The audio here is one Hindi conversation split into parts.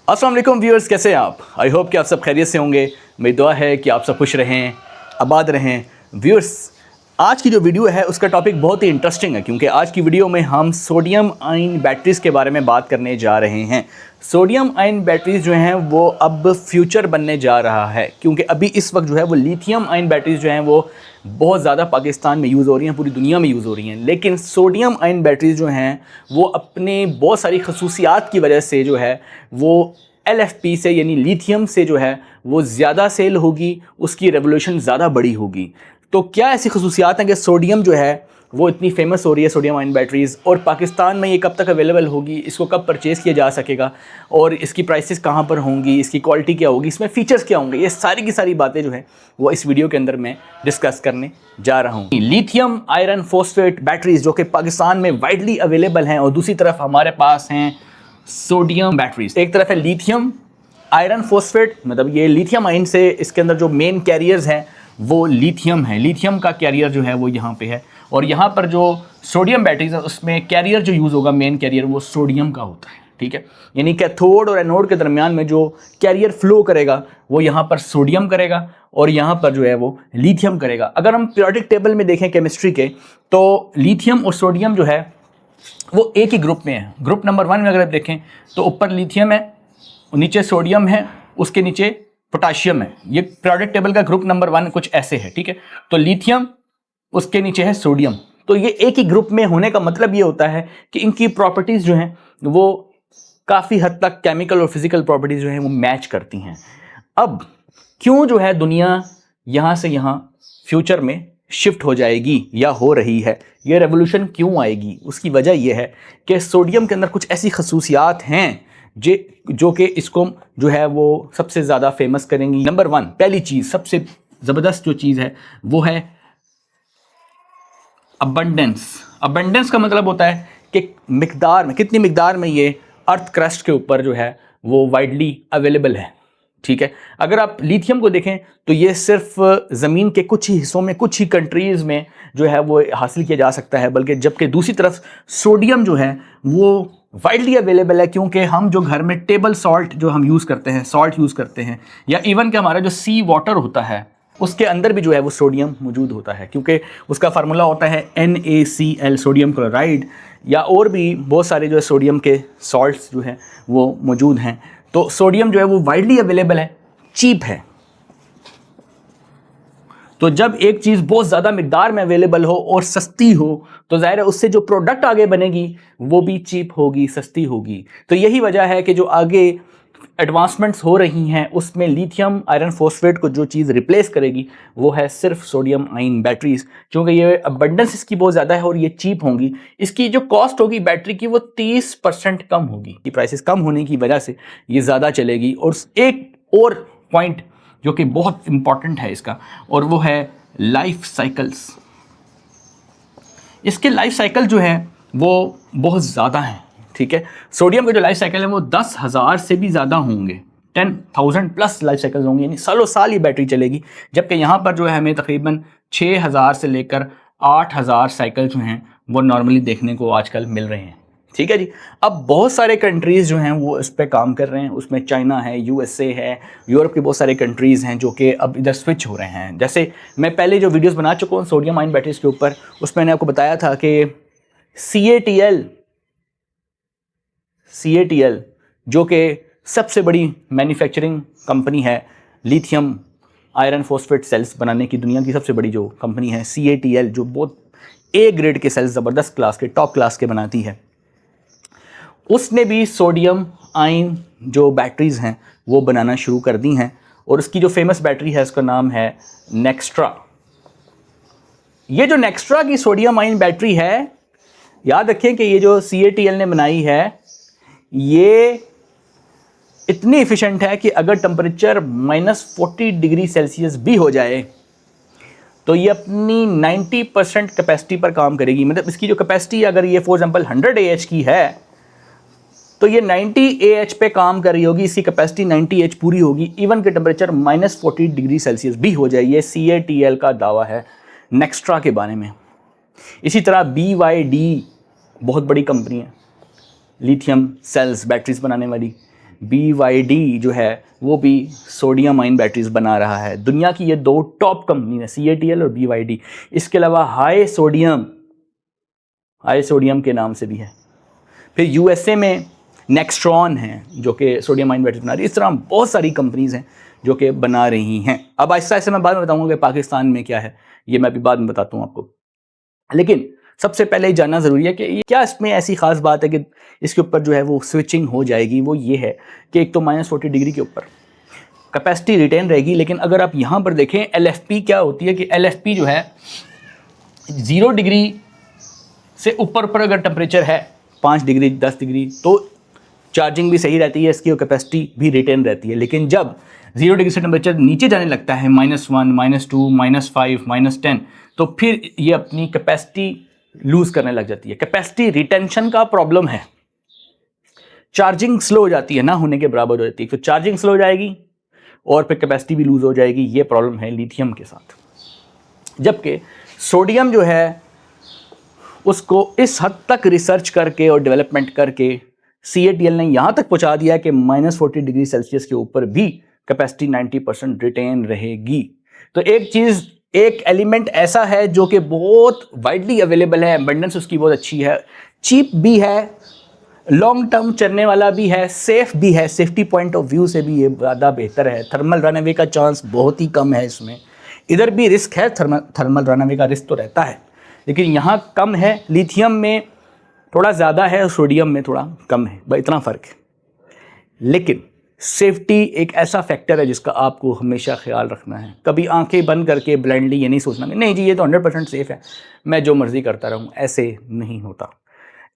अस्सलाम वालेकुम व्यूअर्स, कैसे हैं आप? आई होप कि आप सब खैरियत से होंगे। मेरी दुआ है कि आप सब खुश रहें, आबाद रहें। व्यूअर्स, आज की जो वीडियो है उसका टॉपिक बहुत ही इंटरेस्टिंग है, क्योंकि आज की वीडियो में हम सोडियम आयन बैटरीज़ के बारे में बात करने जा रहे हैं। सोडियम आयन बैटरीज़ जो हैं वो अब फ्यूचर बनने जा रहा है, क्योंकि अभी इस वक्त जो है वो लिथियम आयन बैटरीज़ जो हैं वो बहुत ज़्यादा पाकिस्तान में यूज़ हो रही हैं, पूरी दुनिया में यूज़ हो रही हैं। लेकिन सोडियम आयन बैटरीज़ जो हैं वो अपने बहुत सारी खसूसियात की वजह से जो है वो LFP से यानी लिथियम से जो है वो ज़्यादा सेल होगी, उसकी रेवोल्यूशन ज़्यादा बड़ी होगी। तो क्या ऐसी खसूसियात हैं कि सोडियम जो है वो इतनी फेमस हो रही है, सोडियम आयन बैटरीज़, और पाकिस्तान में ये कब तक अवेलेबल होगी, इसको कब परचेज़ किया जा सकेगा, और इसकी प्राइसेस कहाँ पर होंगी, इसकी क्वालिटी क्या होगी, इसमें फ़ीचर्स क्या होंगे, ये सारी की सारी बातें जो है वो इस वीडियो के अंदर मैं डिस्कस करने जा रहा हूँ। लिथियम आयरन फॉस्फेट बैटरीज़ जो कि पाकिस्तान में वाइडली अवेलेबल हैं, और दूसरी तरफ हमारे पास हैं सोडियम बैटरीज। एक तरफ है लिथियम आयरन फॉस्फेट, मतलब ये लिथियम आयन से इसके अंदर जो मेन कैरियर्स हैं वो लिथियम है। लिथियम का कैरियर जो है वो यहाँ पे है, और यहाँ पर जो सोडियम बैटरीज है उसमें कैरियर जो यूज़ होगा, मेन कैरियर, वो सोडियम का होता है। ठीक है, यानी कैथोड और एनोड के दरमियान में जो कैरियर फ्लो करेगा वो यहाँ पर सोडियम करेगा, और यहाँ पर जो है वो लिथियम करेगा। अगर हम पीरियोडिक टेबल में देखें केमिस्ट्री के, तो लिथियम और सोडियम जो है वो एक ही ग्रुप में है। ग्रुप नंबर 1 में अगर आप देखें तो ऊपर लिथियम है, नीचे सोडियम है, उसके नीचे पोटाशियम है। ये पीरियोडिक टेबल का ग्रुप नंबर 1 कुछ ऐसे है। ठीक है, तो लिथियम, उसके नीचे है सोडियम। तो ये एक ही ग्रुप में होने का मतलब ये होता है कि इनकी प्रॉपर्टीज़ जो हैं वो काफ़ी हद तक केमिकल और फिजिकल प्रॉपर्टीज़ जो हैं वो मैच करती हैं। अब क्यों जो है दुनिया यहाँ से यहाँ फ्यूचर में शिफ्ट हो जाएगी या हो रही है, ये रेवोल्यूशन क्यों आएगी, उसकी वजह यह है कि सोडियम के अंदर कुछ ऐसी खसूसियात हैं जो कि इसको जो है वो सबसे ज़्यादा फेमस करेंगी। नंबर 1, पहली चीज़, सबसे ज़बरदस्त जो चीज़ है वो है अबंडेंस। अबंडेंस का मतलब होता है कि मिकदार में, कितनी मिकदार में ये अर्थ क्रस्ट के ऊपर जो है वो वाइडली अवेलेबल है। ठीक है, अगर आप लिथियम को देखें तो ये सिर्फ ज़मीन के कुछ ही हिस्सों में, कुछ ही कंट्रीज़ में जो है वो हासिल किया जा सकता है, बल्कि जबकि दूसरी तरफ सोडियम जो है वो वाइडली अवेलेबल है, क्योंकि हम जो घर में टेबल सॉल्ट जो हम यूज़ करते हैं, सॉल्ट यूज़ करते हैं, या इवन कि हमारा जो सी वाटर होता है उसके अंदर भी जो है वो सोडियम मौजूद होता है, क्योंकि उसका फार्मूला होता है NaCl, सोडियम क्लोराइड, या और भी बहुत सारे जो है सोडियम के सॉल्ट्स जो हैं वो मौजूद हैं। तो सोडियम जो है वो वाइडली अवेलेबल है, चीप है। तो जब एक चीज़ बहुत ज़्यादा मिकदार में अवेलेबल हो और सस्ती हो तो ज़ाहिर है उससे जो प्रोडक्ट आगे बनेगी वो भी चीप होगी, सस्ती होगी। तो यही वजह है कि जो आगे एडवांसमेंट्स हो रही हैं उसमें लिथियम आयरन फॉस्फेट को जो चीज़ रिप्लेस करेगी वो है सिर्फ सोडियम आयन बैटरीज, क्योंकि ये अबंडेंस इसकी बहुत ज़्यादा है और ये चीप होंगी। इसकी जो कॉस्ट होगी बैटरी की वो 30% कम होगी। ये प्राइसेस कम होने की वजह से ये ज़्यादा चलेगी। और एक और पॉइंट जो कि बहुत इंपॉर्टेंट है इसका, और वो है लाइफ साइकिल्स। इसके लाइफ साइकिल जो है वो बहुत ज़्यादा हैं। ठीक है, सोडियम के जो लाइफ साइकिल है वो 10,000 से भी ज़्यादा होंगे, 10,000 प्लस लाइफ साइकिल्स होंगे, यानी सालों साल ये बैटरी चलेगी। जबकि यहाँ पर जो है हमें तकरीबन 6,000 से लेकर 8,000 साइकिल जो हैं वो नॉर्मली देखने को आजकल मिल रहे हैं। ठीक है जी, अब बहुत सारे कंट्रीज़ जो हैं वो इस पर काम कर रहे हैं, उसमें चाइना है, USA है, यूरोप के बहुत सारे कंट्रीज़ हैं जो कि अब इधर स्विच हो रहे हैं। जैसे मैं पहले जो वीडियोस बना चुका हूँ सोडियम आयन बैटरीज के ऊपर, उसमें मैंने आपको बताया था कि CATL जो कि सबसे बड़ी मैन्युफैक्चरिंग कंपनी है लिथियम आयरन फॉस्फेट सेल्स बनाने की, दुनिया की सबसे बड़ी जो कंपनी है CATL, जो बहुत A ग्रेड के सेल्स, ज़बरदस्त क्लास के, टॉप क्लास के बनाती है, उसने भी सोडियम आयन जो बैटरीज़ हैं वो बनाना शुरू कर दी हैं। और उसकी जो फेमस बैटरी है उसका नाम है नेक्स्ट्रा। ये जो नेक्स्ट्रा की सोडियम आयन बैटरी है, याद रखें कि ये जो CATL ने बनाई है ये इतनी एफिशिएंट है कि अगर टेम्परेचर -40 डिग्री सेल्सियस भी हो जाए तो ये अपनी 90% कैपेसिटी पर काम करेगी। मतलब इसकी जो कैपेसिटी, अगर ये फॉर एग्जांपल 100 AH की है तो ये 90 AH पे काम कर रही होगी, इसकी कैपेसिटी 90 AH पूरी होगी, इवन के टेम्परेचर -40 डिग्री सेल्सियस भी हो जाए। ये CATL का दावा है नेक्स्ट्रा के बारे में। इसी तरह BYD बहुत बड़ी कंपनी है लिथियम सेल्स बैटरीज बनाने वाली, BYD जो है वो भी सोडियम आयन बैटरीज बना रहा है। दुनिया की ये दो टॉप कंपनी है, CATL और BYD। इसके अलावा हाई सोडियम के नाम से भी है। फिर USA में नेक्स्ट्रॉन है जो कि सोडियम आयन बैटरी बना रही है। इस तरह बहुत सारी कंपनीज़ हैं जो कि बना रही हैं। अब आहिस्ता आहिस्ता मैं बाद में बताऊंगा कि पाकिस्तान में क्या है, ये मैं अभी बाद में बताता हूँ आपको। लेकिन सबसे पहले ये जानना ज़रूरी है कि ये क्या इसमें ऐसी ख़ास बात है कि इसके ऊपर जो है वो स्विचिंग हो जाएगी। वो ये है कि एक तो -40 डिग्री के ऊपर कैपेसिटी रिटेन रहेगी, लेकिन अगर आप यहाँ पर देखें LFP क्या होती है कि LFP जो है 0 डिग्री से ऊपर पर अगर टेम्परेचर है 5 डिग्री 10 डिग्री तो चार्जिंग भी सही रहती है इसकी और कैपेसिटी भी रिटेन रहती है। लेकिन जब 0 डिग्री से टेम्परेचर नीचे जाने लगता है -1 -2 -5 -10 तो फिर ये अपनी कैपेसिटी लूज़ करने लग जाती है। कैपेसिटी रिटेंशन का प्रॉब्लम है, चार्जिंग स्लो हो जाती है, ना होने के बराबर हो जाती है। फिर चार्जिंग स्लो हो जाएगी और फिर कैपेसिटी भी लूज़ हो जाएगी। ये प्रॉब्लम है लिथियम के साथ। जबकि सोडियम जो है उसको इस हद तक रिसर्च करके और डेवलपमेंट करके CATL ने यहाँ तक पहुँचा दिया कि -40 डिग्री सेल्सियस के ऊपर भी कैपेसिटी 90% रिटेन रहेगी। तो एक एलिमेंट ऐसा है जो कि बहुत वाइडली अवेलेबल है, एबंडेंस उसकी बहुत अच्छी है, चीप भी है, लॉन्ग टर्म चलने वाला भी है, सेफ भी है। सेफ्टी पॉइंट ऑफ व्यू से भी ये ज़्यादा बेहतर है। थर्मल रनअवे का चांस बहुत ही कम है इसमें। इधर भी रिस्क है, थर्मल रनअवे का रिस्क तो रहता है, लेकिन यहाँ कम है। लिथियम में थोड़ा ज़्यादा है और सोडियम में थोड़ा कम है, बस इतना फ़र्क है। लेकिन सेफ्टी एक ऐसा फैक्टर है जिसका आपको हमेशा ख्याल रखना है। कभी आंखें बंद करके ब्लाइंडली ये नहीं सोचना कि नहीं जी ये तो 100% सेफ़ है, मैं जो मर्ज़ी करता रहूँ। ऐसे नहीं होता।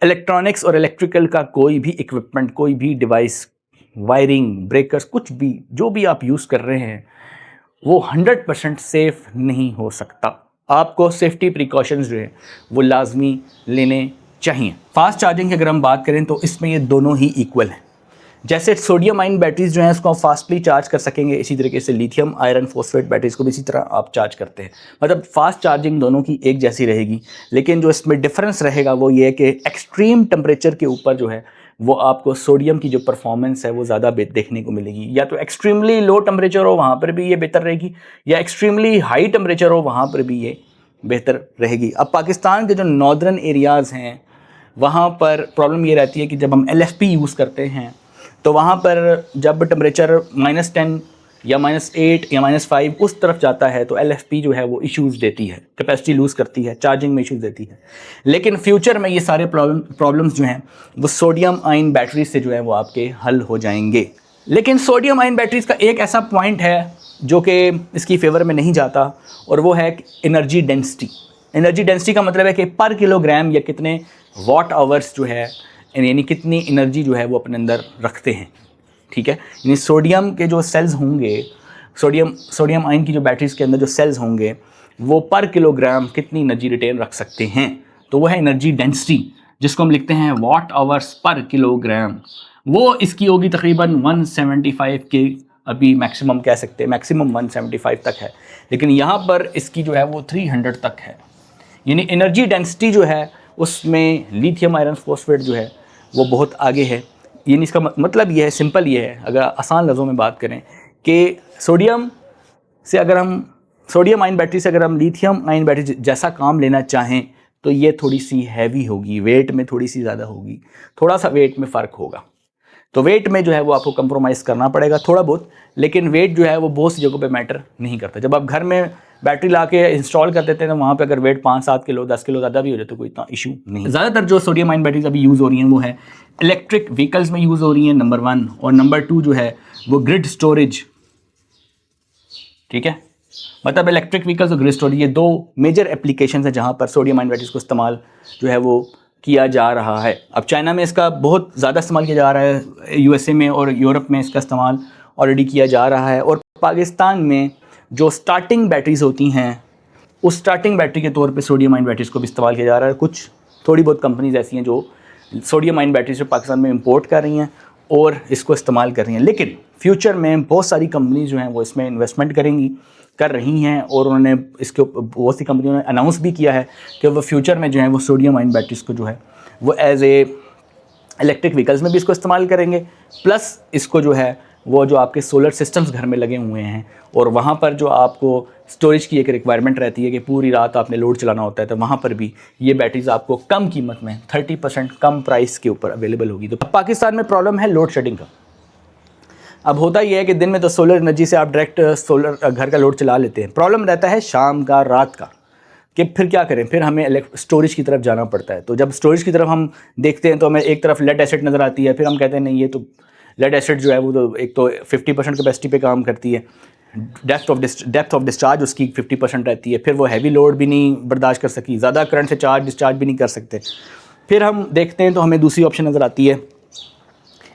इलेक्ट्रॉनिक्स और इलेक्ट्रिकल का कोई भी इक्विपमेंट, कोई भी डिवाइस, वायरिंग, ब्रेकर्स, कुछ भी जो भी आप यूज़ कर रहे हैं वो 100% सेफ़ नहीं हो सकता। आपको सेफ्टी प्रिकॉशंस जो है वो लाजमी लेने चाहिए। फास्ट चार्जिंग की अगर हम बात करें तो इसमें ये दोनों ही इक्वल हैं। जैसे सोडियम आयन बैटरीज जो हैं उसको आप फास्टली चार्ज कर सकेंगे, इसी तरीके से लिथियम आयरन फॉस्फेट बैटरीज को भी इसी तरह आप चार्ज करते हैं। मतलब फास्ट चार्जिंग दोनों की एक जैसी रहेगी, लेकिन जो इसमें डिफरेंस रहेगा वो ये है कि एक्सट्रीम टेम्परेचर के ऊपर जो है वो आपको सोडियम की जो परफॉर्मेंस है वो ज़्यादा देखने को मिलेगी। या तो एक्सट्रीमली लो टेम्परेचर हो वहाँ पर भी ये बेहतर रहेगी, या एक्सट्रीमली हाई टेम्परेचर हो वहाँ पर भी ये बेहतर रहेगी। अब पाकिस्तान के जो नॉर्दर्न एरियाज़ हैं वहाँ पर प्रॉब्लम ये रहती है कि जब हम LFP यूज़ करते हैं तो वहाँ पर जब टेम्परेचर -10 या -8 या -5 उस तरफ जाता है तो LFP जो है वो इश्यूज़ देती है, कैपेसिटी लूज़ करती है, चार्जिंग में इश्यूज़ देती है। लेकिन फ्यूचर में ये सारे प्रॉब्लम्स जो हैं वो सोडियम आयन बैटरीज से जो है वो आपके हल हो जाएंगे। लेकिन सोडियम आयन बैटरीज का एक ऐसा पॉइंट है जो कि इसकी फेवर में नहीं जाता, और वो है एनर्जी डेंसिटी। एनर्जी डेंसिटी का मतलब है कि पर किलोग्राम या कितने वाट आवर्स जो है यानी कितनी एनर्जी जो है वो अपने अंदर रखते हैं। ठीक है, यानी सोडियम के जो सेल्स होंगे, सोडियम आयन की जो बैटरीज के अंदर जो सेल्स होंगे वो पर किलोग्राम कितनी एनर्जी रिटेन रख सकते हैं, तो वो है एनर्जी डेंसिटी, जिसको हम लिखते हैं वाट आवर्स पर किलोग्राम। वो इसकी होगी तकरीबन 175 के, अभी मैक्सिमम कह सकते हैं मैक्सिमम 175 तक है, लेकिन यहाँ पर इसकी जो है वो 300 तक है। यानी एनर्जी डेंसिटी जो है उसमें लिथियम आयरन फॉस्फेट जो है वो बहुत आगे है। यानी इसका मतलब ये है, सिंपल ये है, अगर आसान लफ्ज़ों में बात करें कि सोडियम आयन बैटरी से अगर हम लिथियम आयन बैटरी जैसा काम लेना चाहें तो ये थोड़ी सी हैवी होगी, वेट में थोड़ी सी ज़्यादा होगी, थोड़ा सा वेट में फ़र्क होगा। तो वेट में जो है वो आपको कंप्रोमाइज़ करना पड़ेगा थोड़ा बहुत, लेकिन वेट जो है वो बहुत सी जगहों पे मैटर नहीं करता। जब आप घर में बैटरी ला के इंस्टॉल कर देते हैं तो वहाँ पे अगर वेट 5-7 किलो 10 किलो ज़्यादा भी हो जाए तो कोई इतना इशू नहीं। ज़्यादातर जो सोडियम आयन बैटरीज अभी यूज़ हो रही हैं वो है इलेक्ट्रिक व्हीकल्स में यूज़ हो रही हैं, नंबर 1, और नंबर 2 जो है वो ग्रिड स्टोरेज। ठीक है, मतलब इलेक्ट्रिक व्हीकल्स और ग्रिड स्टोरेज ये दो मेजर एप्लीकेशन है जहाँ पर सोडियम आयन बैटरीज को इस्तेमाल जो है वो किया जा रहा है। अब चाइना में इसका बहुत ज़्यादा इस्तेमाल किया जा रहा है, USA में और यूरोप में इसका इस्तेमाल ऑलरेडी किया जा रहा है, और पाकिस्तान में जो स्टार्टिंग बैटरीज होती हैं उस स्टार्टिंग बैटरी के तौर पे सोडियम आयन बैटरीज को भी इस्तेमाल किया जा रहा है। कुछ थोड़ी बहुत कंपनीज ऐसी हैं जो सोडियम आयन बैटरीज पाकिस्तान में इंपोर्ट कर रही हैं और इसको इस्तेमाल कर रही हैं, लेकिन फ्यूचर में बहुत सारी कंपनीज जो हैं वो इसमें इन्वेस्टमेंट कर रही हैं, और उन्होंने इसके बहुत सी कंपनियों ने अनाउंस भी किया है कि वो फ्यूचर में जो है वो सोडियम आयन बैटरीज को जो है वो एज ए इलेक्ट्रिक व्हीकल्स में भी इसको इस्तेमाल करेंगे, प्लस इसको जो है वो जो आपके सोलर सिस्टम्स घर में लगे हुए हैं और वहाँ पर जो आपको स्टोरेज की एक रिक्वायरमेंट रहती है कि पूरी रात आपने लोड चलाना होता है, तो वहाँ पर भी ये बैटरीज आपको कम कीमत में 30% कम प्राइस के ऊपर अवेलेबल होगी। तो पाकिस्तान में प्रॉब्लम है लोड शेडिंग का। अब होता ये है कि दिन में तो सोलर एनर्जी से आप डायरेक्ट सोलर घर का लोड चला लेते हैं, प्रॉब्लम रहता है शाम का, रात का, कि फिर क्या करें, फिर हमें स्टोरेज की तरफ जाना पड़ता है। तो जब स्टोरेज की तरफ हम देखते हैं तो हमें एक तरफ लेड एसिड नज़र आती है, फिर हम कहते हैं नहीं ये तो लेड एसिड जो है वो तो एक तो 50% कैपेसिटी पे काम करती है, डेप्थ ऑफ डिस्चार्ज उसकी 50% रहती है, फिर वो हैवी लोड भी नहीं बर्दाश्त कर सकी, ज़्यादा करंट से चार्ज डिस्चार्ज भी नहीं कर सकते। फिर हम देखते हैं तो हमें दूसरी ऑप्शन नज़र आती है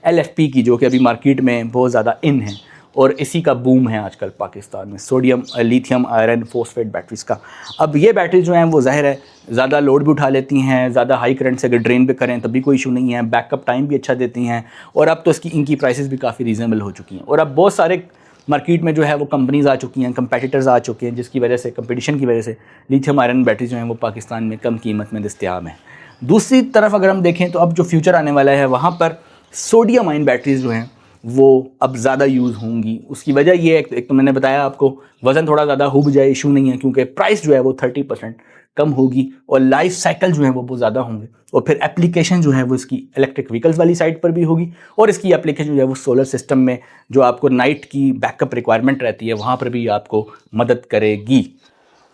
LFP की, जो कि अभी मार्केट में बहुत ज़्यादा इन है और इसी का बूम है आजकल पाकिस्तान में, sodium lithium iron phosphate batteries का। अब ये बैटरी जो हैं वो ज़ाहिर है ज़्यादा लोड भी उठा लेती हैं, ज़्यादा हाई करंट से अगर ड्रेन पे करें तब भी कोई इशू नहीं है, बैकअप टाइम भी अच्छा देती हैं और अब तो इनकी प्राइसेस भी काफ़ी रीज़नेबल हो चुकी हैं। और अब बहुत सारे मार्केट में जो है वो कंपनीज़ आ चुकी हैं, कंपेटिटर्स आ चुके हैं, जिसकी वजह से कंपटीशन की वजह से लिथियम आयरन बैटरी जो हैं वो पाकिस्तान में कम कीमत में दस्तयाब हैं। दूसरी तरफ अगर हम देखें तो अब जो फ्यूचर आने वाला है वहाँ पर सोडियम आयन बैटरीज़ जो हैं वो अब ज़्यादा यूज़ होंगी। उसकी वजह ये है, एक तो मैंने बताया आपको वज़न थोड़ा ज़्यादा हो भी जाए इशू नहीं है, क्योंकि प्राइस जो है वो 30% कम होगी और लाइफ साइकिल जो है वो बहुत ज़्यादा होंगे और फिर एप्लीकेशन जो है वो इसकी इलेक्ट्रिक व्हीकल्स वाली साइड पर भी होगी और इसकी एप्लीकेशन जो है वो सोलर सिस्टम में जो आपको नाइट की बैकअप रिक्वायरमेंट रहती है वहाँ पर भी आपको मदद करेगी।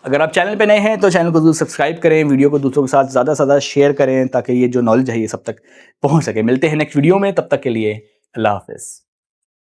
अगर आप चैनल पे नए हैं तो चैनल को जरूर सब्सक्राइब करें, वीडियो को दूसरों के साथ ज़्यादा से ज़्यादा शेयर करें ताकि ये जो नॉलेज है ये सब तक पहुँच सके। मिलते हैं नेक्स्ट वीडियो में, तब तक के लिए अल्लाह हाफ़िज़।